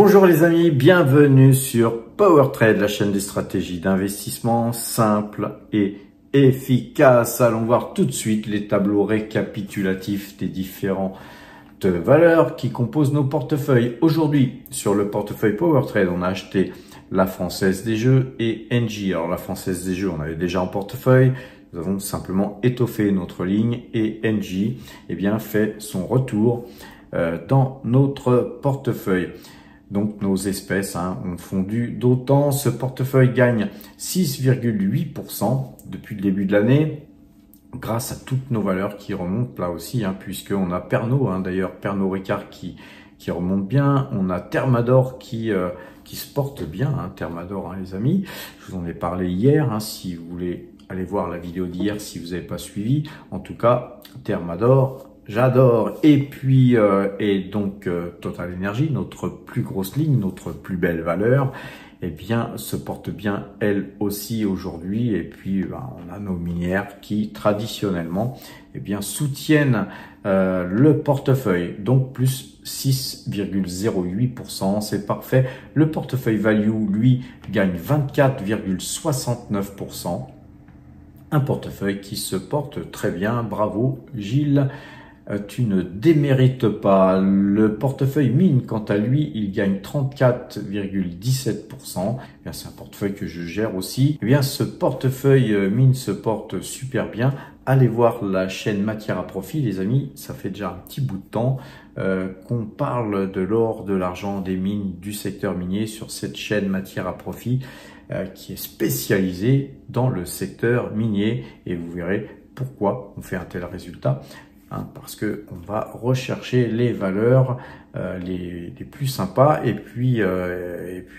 Bonjour les amis, bienvenue sur PowerTrade, la chaîne des stratégies d'investissement simples et efficaces. Allons voir tout de suite les tableaux récapitulatifs des différentes valeurs qui composent nos portefeuilles. Aujourd'hui, sur le portefeuille PowerTrade, on a acheté la Française des Jeux et Engie. Alors la Française des Jeux, on avait déjà en portefeuille. Nous avons simplement étoffé notre ligne et Engie fait son retour dans notre portefeuille. Donc nos espèces ont fondu d'autant. Ce portefeuille gagne 6,8% depuis le début de l'année grâce à toutes nos valeurs qui remontent là aussi, puisqu'on a Pernod, d'ailleurs Pernod Ricard qui remonte bien. On a Thermador qui se porte bien, Thermador les amis. Je vous en ai parlé hier, si vous voulez aller voir la vidéo d'hier si vous n'avez pas suivi. En tout cas, Thermador, j'adore. Et puis, Total Energy, notre plus grosse ligne, notre plus belle valeur, se porte bien elle aussi aujourd'hui. Et puis, on a nos minières qui, traditionnellement, soutiennent le portefeuille. Donc, plus 6,08%, c'est parfait. Le portefeuille value, lui, gagne 24,69%. Un portefeuille qui se porte très bien. Bravo, Gilles. Tu ne démérites pas. Le portefeuille mine, quant à lui, il gagne 34,17%. C'est un portefeuille que je gère aussi. Ce portefeuille mine se porte super bien. Allez voir la chaîne Matière à Profit, les amis. Ça fait déjà un petit bout de temps qu'on parle de l'or, de l'argent, des mines, du secteur minier sur cette chaîne Matière à Profit qui est spécialisée dans le secteur minier. Et vous verrez pourquoi on fait un tel résultat. Parce que on va rechercher les valeurs les plus sympas et puis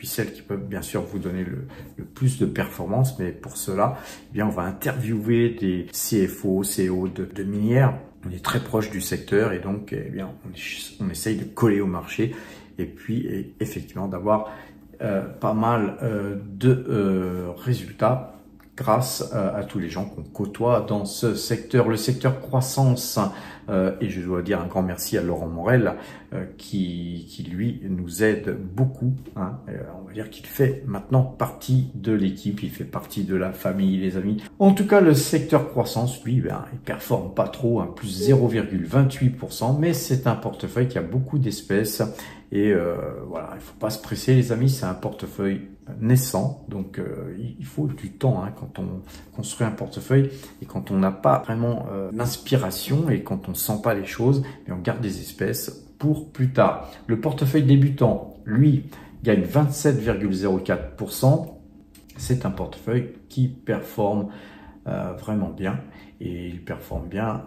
celles qui peuvent bien sûr vous donner le plus de performance. Mais pour cela, on va interviewer des CFO, CEO de minières. On est très proche du secteur et donc on essaye de coller au marché et puis effectivement d'avoir pas mal de résultats grâce à tous les gens qu'on côtoie dans ce secteur, le secteur croissance. Et je dois dire un grand merci à Laurent Morel qui lui nous aide beaucoup. On va dire qu'il fait maintenant partie de l'équipe, il fait partie de la famille, les amis. En tout cas, le secteur croissance, lui, il performe pas trop, plus 0,28%, mais c'est un portefeuille qui a beaucoup d'espèces. Et voilà, il faut pas se presser les amis, c'est un portefeuille naissant, donc il faut du temps quand on construit un portefeuille et quand on n'a pas vraiment l'inspiration et quand on sent pas les choses, on garde des espèces pour plus tard. Le portefeuille débutant, lui, gagne 27,04%. C'est un portefeuille qui performe vraiment bien. Et il performe bien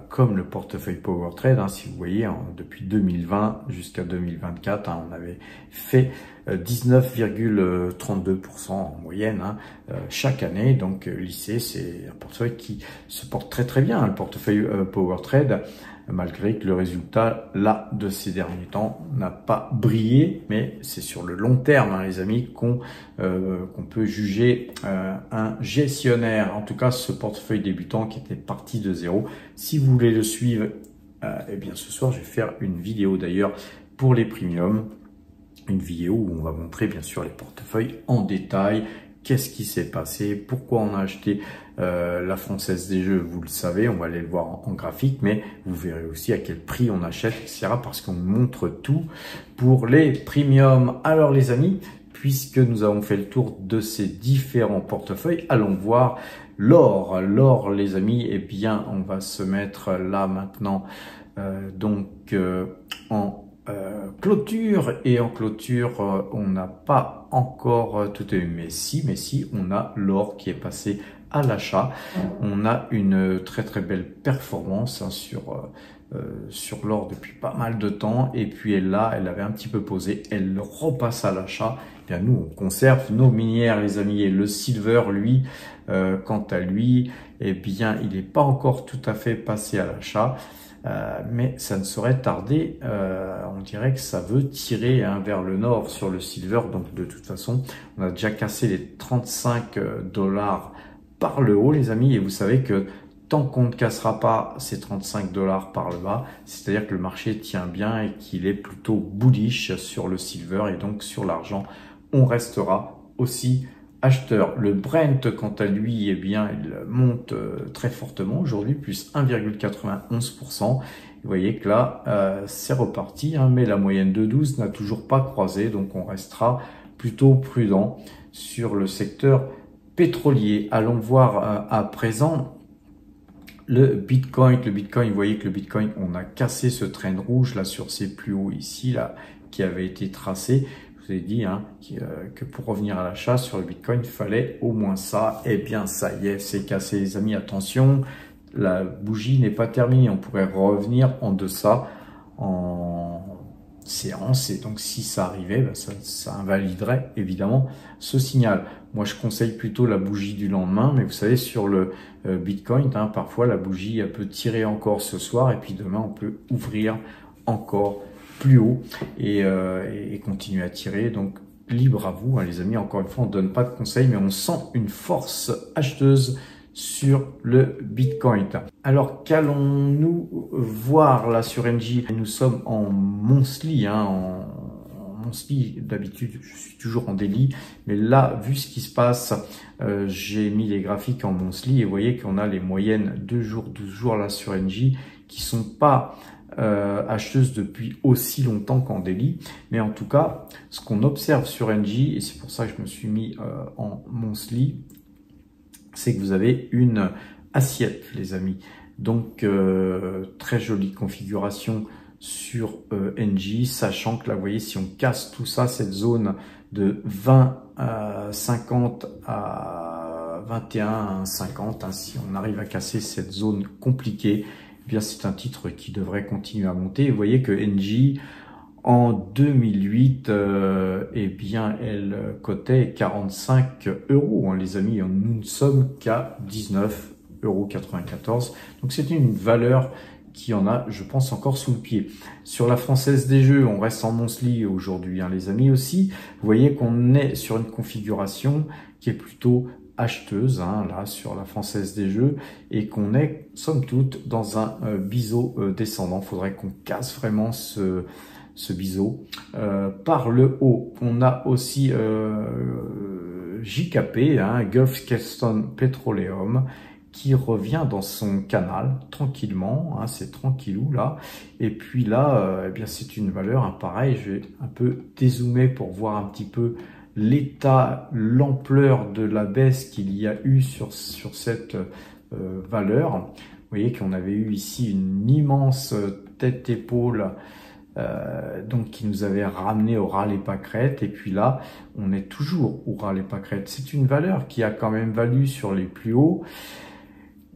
comme le portefeuille PowerTrade. Si vous voyez, depuis 2020 jusqu'à 2024, on avait fait 19,32% en moyenne chaque année. Donc lycée, c'est un portefeuille qui se porte très très bien, le portefeuille PowerTrade, malgré que le résultat là de ces derniers temps n'a pas brillé, mais c'est sur le long terme les amis qu'on peut juger un gestionnaire. En tout cas, ce portefeuille débutant qui était parti de zéro, si vous voulez le suivre, ce soir je vais faire une vidéo d'ailleurs pour les premiums, une vidéo où on va montrer bien sûr les portefeuilles en détail. Qu'est-ce qui s'est passé? Pourquoi on a acheté la Française des Jeux? Vous le savez, on va aller le voir en graphique, mais vous verrez aussi à quel prix on achète, etc. Parce qu'on montre tout pour les premiums. Alors les amis, puisque nous avons fait le tour de ces différents portefeuilles, allons voir l'or. L'or les amis, on va se mettre là maintenant en clôture, et en clôture on n'a pas encore tout eu, mais si on a l'or qui est passé à l'achat. On a une très très belle performance sur l'or depuis pas mal de temps, et puis elle avait un petit peu posé, elle repasse à l'achat. Nous on conserve nos minières les amis, et le silver lui quant à lui il n'est pas encore tout à fait passé à l'achat. Mais ça ne saurait tarder, on dirait que ça veut tirer vers le nord sur le silver. Donc de toute façon, on a déjà cassé les $35 par le haut les amis, et vous savez que tant qu'on ne cassera pas ces 35 $ par le bas, c'est-à-dire que le marché tient bien et qu'il est plutôt bullish sur le silver et donc sur l'argent, on restera aussi acheteur. Le Brent, quant à lui, eh bien, il monte très fortement aujourd'hui, plus 1,91%. Vous voyez que là, c'est reparti, hein, mais la moyenne de 12 n'a toujours pas croisé, donc on restera plutôt prudent sur le secteur pétrolier. Allons voir à présent le Bitcoin. Le Bitcoin, vous voyez que le Bitcoin, on a cassé ce trend rouge là sur ces plus hauts ici, là, qui avait été tracé. Je vous ai dit hein, que pour revenir à l'achat sur le Bitcoin, il fallait au moins ça. Eh bien, ça y est, c'est cassé, les amis. Attention, la bougie n'est pas terminée. On pourrait revenir en deçà en séance. Et donc, si ça arrivait, ben ça invaliderait évidemment ce signal. Moi, je conseille plutôt la bougie du lendemain. Mais vous savez, sur le Bitcoin, hein, parfois, la bougie elle peut tirer encore ce soir. Et puis demain, on peut ouvrir encore plus haut et continuer à tirer. Donc libre à vous hein, les amis. Encore une fois, on ne donne pas de conseils, mais on sent une force acheteuse sur le Bitcoin. Alors qu'allons-nous voir là sur NJ? Nous sommes en monthly, hein, en monthly. D'habitude je suis toujours en daily, mais là vu ce qui se passe, j'ai mis les graphiques en monthly et vous voyez qu'on a les moyennes 2 jours, 12 jours là sur NJ qui sont pas acheteuse depuis aussi longtemps qu'en daily, mais en tout cas ce qu'on observe sur NJ, et c'est pour ça que je me suis mis en monthly, c'est que vous avez une assiette les amis, donc très jolie configuration sur NJ, sachant que là vous voyez si on casse tout ça, cette zone de 20,50 à 21,50, hein, si on arrive à casser cette zone compliquée, eh bien c'est un titre qui devrait continuer à monter. Vous voyez que NJ en 2008, eh bien elle cotait 45 €, hein, les amis. Nous ne sommes qu'à 19,94 €. Donc c'est une valeur qui en a, je pense, encore sous le pied. Sur la Française des Jeux, on reste en monthly aujourd'hui, hein, les amis aussi. Vous voyez qu'on est sur une configuration qui est plutôt acheteuse, hein, là sur la Française des Jeux, et qu'on est somme toute dans un biseau descendant. Il faudrait qu'on casse vraiment ce biseau par le haut. On a aussi JKP, hein, Gulf Keystone Petroleum, qui revient dans son canal tranquillement, hein, c'est tranquillou là. Et puis là, eh bien c'est une valeur, hein, pareil, je vais un peu dézoomer pour voir un petit peu l'état, l'ampleur de la baisse qu'il y a eu sur cette valeur. Vous voyez qu'on avait eu ici une immense tête-épaule donc qui nous avait ramené au ras les pâquerettes, et puis là on est toujours au ras les pâquerettes. C'est une valeur qui a quand même valu sur les plus hauts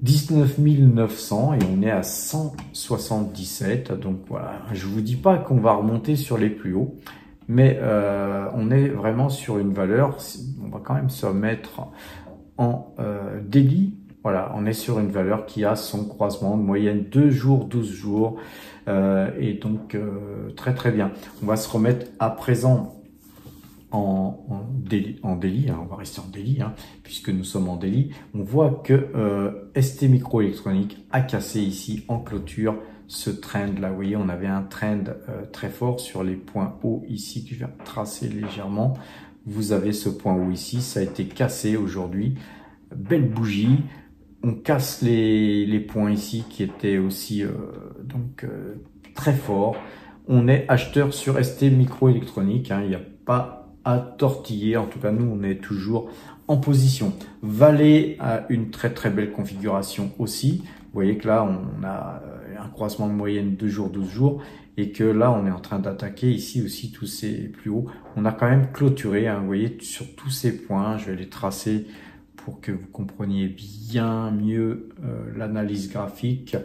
19 900 et on est à 177. Donc voilà, je vous dis pas qu'on va remonter sur les plus hauts, mais on est vraiment sur une valeur, on va quand même se mettre en daily. Voilà, on est sur une valeur qui a son croisement de moyenne 2 jours, 12 jours, et donc très très bien. On va se remettre à présent en daily, hein, on va rester en daily, hein, puisque nous sommes en daily. On voit que ST Microélectronique a cassé ici en clôture ce trend là. Vous voyez, on avait un trend très fort sur les points hauts ici que je viens tracer légèrement. Vous avez ce point haut ici, ça a été cassé aujourd'hui. Belle bougie. On casse les points ici qui étaient aussi très forts. On est acheteur sur ST Microélectronique, hein, il n'y a pas à tortiller. En tout cas, nous, on est toujours en position. Vale a une très très belle configuration aussi. Vous voyez que là, on a un croisement de moyenne 2 jours, 12 jours. Et que là, on est en train d'attaquer ici aussi tous ces plus hauts. On a quand même clôturé, hein, vous voyez, sur tous ces points. Je vais les tracer pour que vous compreniez bien mieux l'analyse graphique.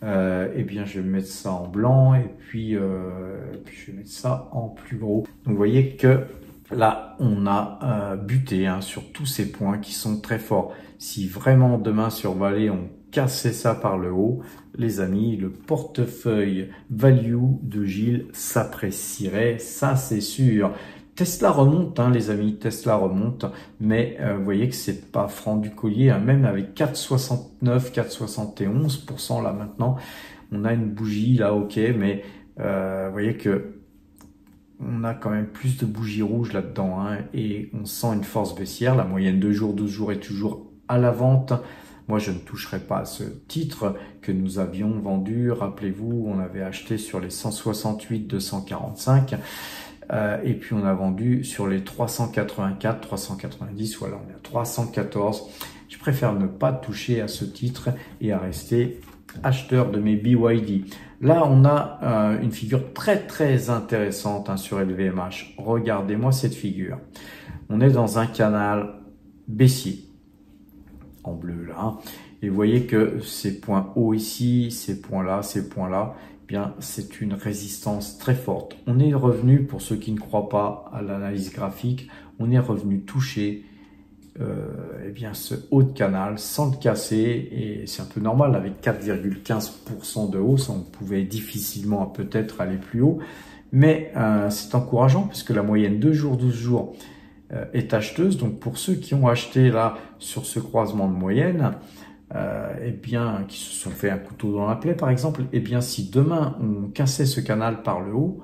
Eh bien, je vais mettre ça en blanc et puis je vais mettre ça en plus gros. Donc, vous voyez que là, on a buté, hein, sur tous ces points qui sont très forts. Si vraiment demain sur Vale, on cassait ça par le haut, les amis, le portefeuille value de Gilles s'apprécierait, ça c'est sûr. Tesla remonte, hein, les amis, Tesla remonte, mais vous voyez que c'est pas franc du collier, hein, même avec 4,69, 4,71% là maintenant, on a une bougie là, ok, mais vous voyez que on a quand même plus de bougies rouges là-dedans, hein, et on sent une force baissière. La moyenne 2 jours, 12 jours est toujours à la vente. Moi, je ne toucherai pas à ce titre que nous avions vendu. Rappelez-vous, on avait acheté sur les 168, 245. Et puis, on a vendu sur les 384, 390. Voilà, on est à 314. Je préfère ne pas toucher à ce titre et à rester acheteur de mes BYD. Là, on a une figure très intéressante, hein, sur LVMH. Regardez-moi cette figure. On est dans un canal baissier, en bleu là. Et vous voyez que ces points hauts ici, ces points-là, eh bien, c'est une résistance très forte. On est revenu, pour ceux qui ne croient pas à l'analyse graphique, on est revenu toucher eh bien, ce haut de canal sans le casser, et c'est un peu normal avec 4,15% de hausse, on pouvait difficilement peut-être aller plus haut, mais c'est encourageant puisque la moyenne 2 jours, 12 jours est acheteuse. Donc pour ceux qui ont acheté là sur ce croisement de moyenne, eh bien, qui se sont fait un couteau dans la plaie par exemple, eh bien si demain on cassait ce canal par le haut,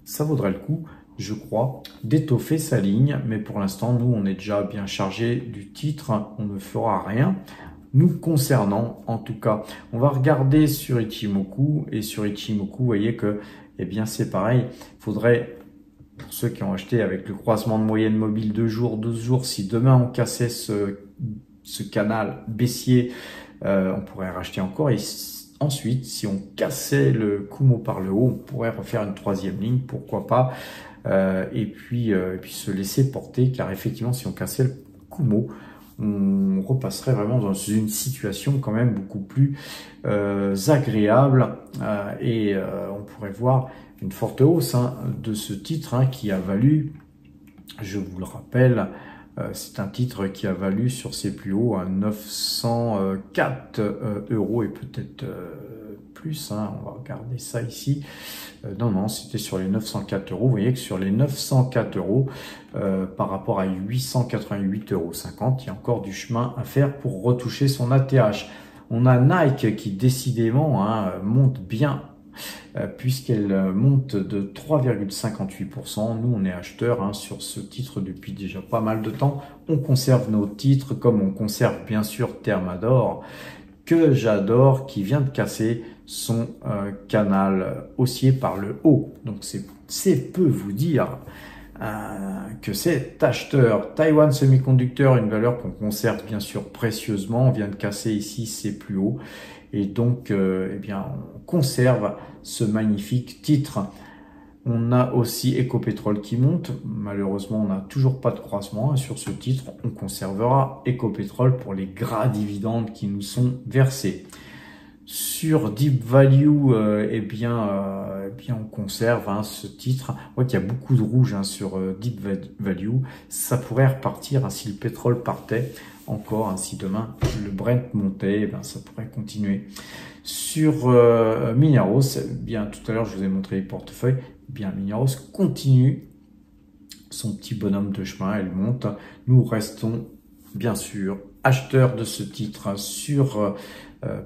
ça vaudrait le coup, je crois, d'étoffer sa ligne. Mais pour l'instant, nous, on est déjà bien chargé du titre. On ne fera rien nous concernant, en tout cas. On va regarder sur Ichimoku. Et sur Ichimoku, vous voyez que, eh bien, c'est pareil. Il faudrait, pour ceux qui ont acheté avec le croisement de moyenne mobile 2 jours, 12 jours, si demain on cassait ce canal baissier, on pourrait racheter encore. Et ensuite, si on cassait le Kumo par le haut, on pourrait refaire une troisième ligne, pourquoi pas, et puis se laisser porter, car effectivement, si on cassait le Kumo, on repasserait vraiment dans une situation quand même beaucoup plus agréable, et on pourrait voir une forte hausse, hein, de ce titre, hein, qui a valu, je vous le rappelle, c'est un titre qui a valu sur ses plus hauts à 904 € et peut-être plus, hein, on va regarder ça ici. Non, c'était sur les 904 €. Vous voyez que sur les 904 € par rapport à 888,50 €, il y a encore du chemin à faire pour retoucher son ATH. On a Nike qui décidément, hein, monte bien, puisqu'elle monte de 3,58%. Nous, on est acheteur, hein, sur ce titre depuis déjà pas mal de temps. On conserve nos titres, comme on conserve bien sûr Thermador, que j'adore, qui vient de casser son canal haussier par le haut. Donc c'est peu vous dire que c'est acheteur. Taiwan Semiconductor, une valeur qu'on conserve bien sûr précieusement. On vient de casser ici ses plus hauts. Et donc, eh bien, on conserve ce magnifique titre. On a aussi Ecopetrol qui monte. Malheureusement, on n'a toujours pas de croisement, hein, sur ce titre. On conservera Ecopetrol pour les gras dividendes qui nous sont versés. Sur Deep Value, eh bien, on conserve, hein, ce titre. On voit qu'il y a beaucoup de rouge, hein, sur Deep Value. Ça pourrait repartir, hein, si le pétrole partait encore, hein, si demain le Brent montait, eh bien, ça pourrait continuer. Sur Mineros, eh bien, tout à l'heure je vous ai montré les portefeuilles. Eh bien, Mineros continue son petit bonhomme de chemin, elle monte. Nous restons bien sûr acheteurs de ce titre, hein, sur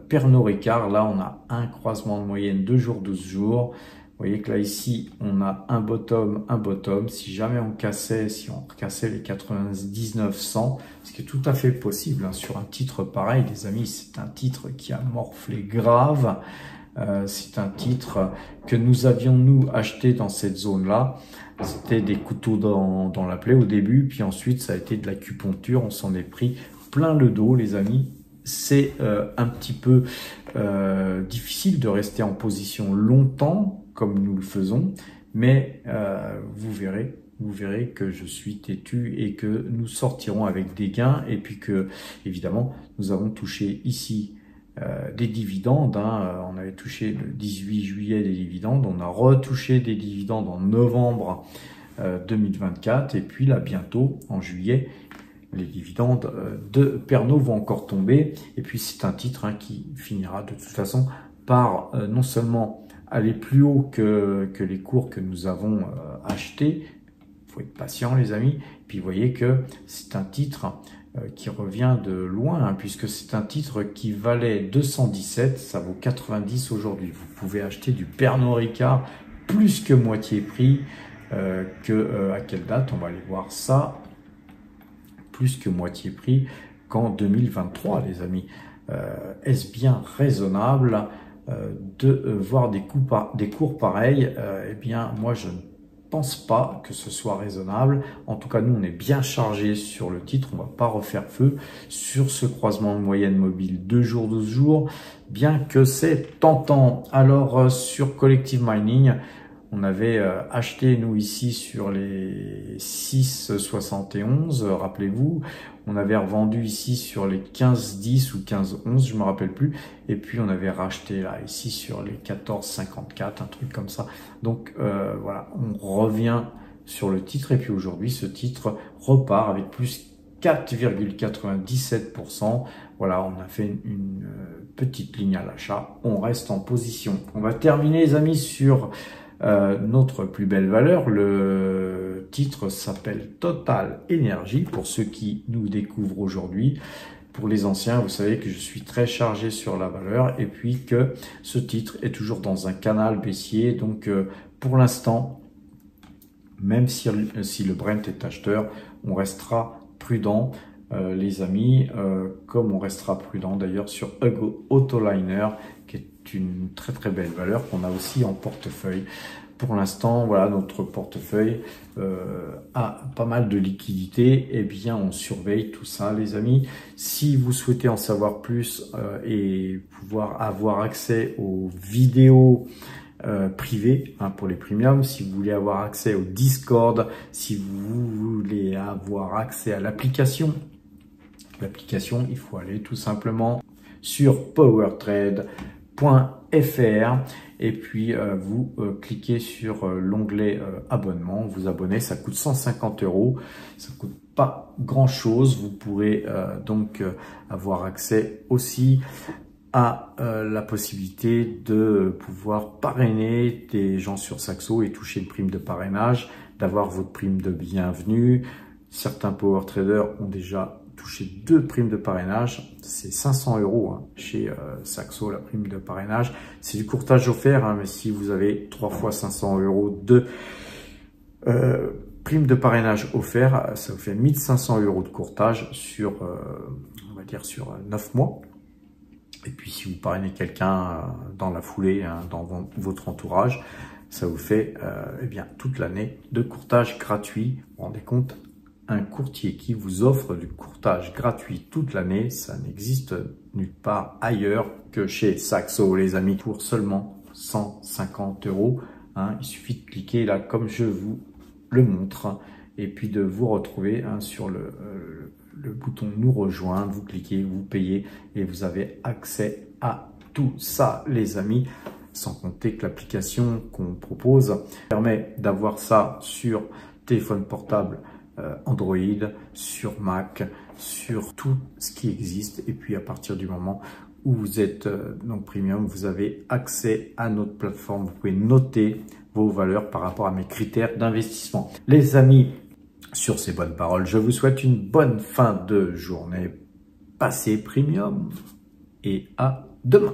Pernod Ricard. Là, on a un croisement de moyenne 2 jours, 12 jours. Vous voyez que là, ici, on a un bottom. Si jamais on cassait, si on cassait les 99, 100, ce qui est tout à fait possible, hein, sur un titre pareil, les amis, c'est un titre qui a morflé grave. C'est un titre que nous avions, nous, acheté dans cette zone-là. C'était des couteaux dans la plaie au début, puis ensuite, ça a été de l'acupuncture. On s'en est pris plein le dos, les amis. C'est un petit peu difficile de rester en position longtemps, comme nous le faisons, mais vous verrez que je suis têtu et que nous sortirons avec des gains, et puis que, évidemment, nous avons touché ici des dividendes, hein. On avait touché le 18 juillet des dividendes, on a retouché des dividendes en novembre 2024, et puis là, bientôt, en juillet, les dividendes de Pernod vont encore tomber. Et puis c'est un titre, hein, qui finira de toute façon par non seulement aller plus haut que les cours que nous avons achetés. faut être patient les amis. Puis vous voyez que c'est un titre qui revient de loin, hein, puisque c'est un titre qui valait 217, ça vaut 90 aujourd'hui. Vous pouvez acheter du Pernod Ricard plus que moitié prix. À quelle date? On va aller voir ça. Plus que moitié prix qu'en 2023 les amis. Est-ce bien raisonnable de voir des cours pareils? Eh bien moi je ne pense pas que ce soit raisonnable. En tout cas nous on est bien chargé sur le titre, on va pas refaire feu sur ce croisement de moyenne mobile 2 jours 12 jours, bien que c'est tentant. Alors sur Collective Mining, on avait acheté nous ici sur les 6,71, rappelez-vous. On avait revendu ici sur les 15,10 ou 15,11, je me rappelle plus. Et puis on avait racheté là ici sur les 14,54, un truc comme ça. Donc voilà, on revient sur le titre. Et puis aujourd'hui, ce titre repart avec plus 4,97%. Voilà, on a fait une petite ligne à l'achat. On reste en position. On va terminer les amis sur notre plus belle valeur. Le titre s'appelle Total Energy pour ceux qui nous découvrent aujourd'hui. Pour les anciens, vous savez que je suis très chargé sur la valeur et puis que ce titre est toujours dans un canal baissier. Donc pour l'instant, même si le Brent est acheteur, on restera prudent les amis, comme on restera prudent d'ailleurs sur Autoliner, qui est une très très belle valeur qu'on a aussi en portefeuille. Pour l'instant, voilà, notre portefeuille a pas mal de liquidités. Eh bien, on surveille tout ça, les amis. Si vous souhaitez en savoir plus et pouvoir avoir accès aux vidéos privées hein, pour les premiums, si vous voulez avoir accès au Discord, si vous voulez avoir accès à l'application, il faut aller tout simplement sur powertrade.fr et puis vous cliquez sur l'onglet abonnement, vous abonnez, ça coûte 150 €, ça coûte pas grand chose. Vous pourrez donc avoir accès aussi à la possibilité de pouvoir parrainer des gens sur Saxo et toucher une prime de parrainage, d'avoir votre prime de bienvenue. Certains power traders ont déjà touché 2 primes de parrainage, c'est 500 € hein, chez Saxo la prime de parrainage. C'est du courtage offert, hein, mais si vous avez 3 fois 500 € de prime de parrainage offert, ça vous fait 1500 € de courtage sur, on va dire sur 9 mois. Et puis si vous parrainez quelqu'un dans la foulée, hein, dans votre entourage, ça vous fait eh bien toute l'année de courtage gratuit. Vous vous rendez compte? Un courtier qui vous offre du courtage gratuit toute l'année, ça n'existe nulle part ailleurs que chez Saxo, les amis, pour seulement 150 €. Hein, il suffit de cliquer là, comme je vous le montre, et puis de vous retrouver hein, sur le bouton nous rejoindre. Vous cliquez, vous payez et vous avez accès à tout ça, les amis. Sans compter que l'application qu'on propose permet d'avoir ça sur téléphone portable, Android, sur Mac, sur tout ce qui existe. Et puis à partir du moment où vous êtes donc premium, vous avez accès à notre plateforme. Vous pouvez noter vos valeurs par rapport à mes critères d'investissement. Les amis, sur ces bonnes paroles, je vous souhaite une bonne fin de journée. Passez premium et à demain.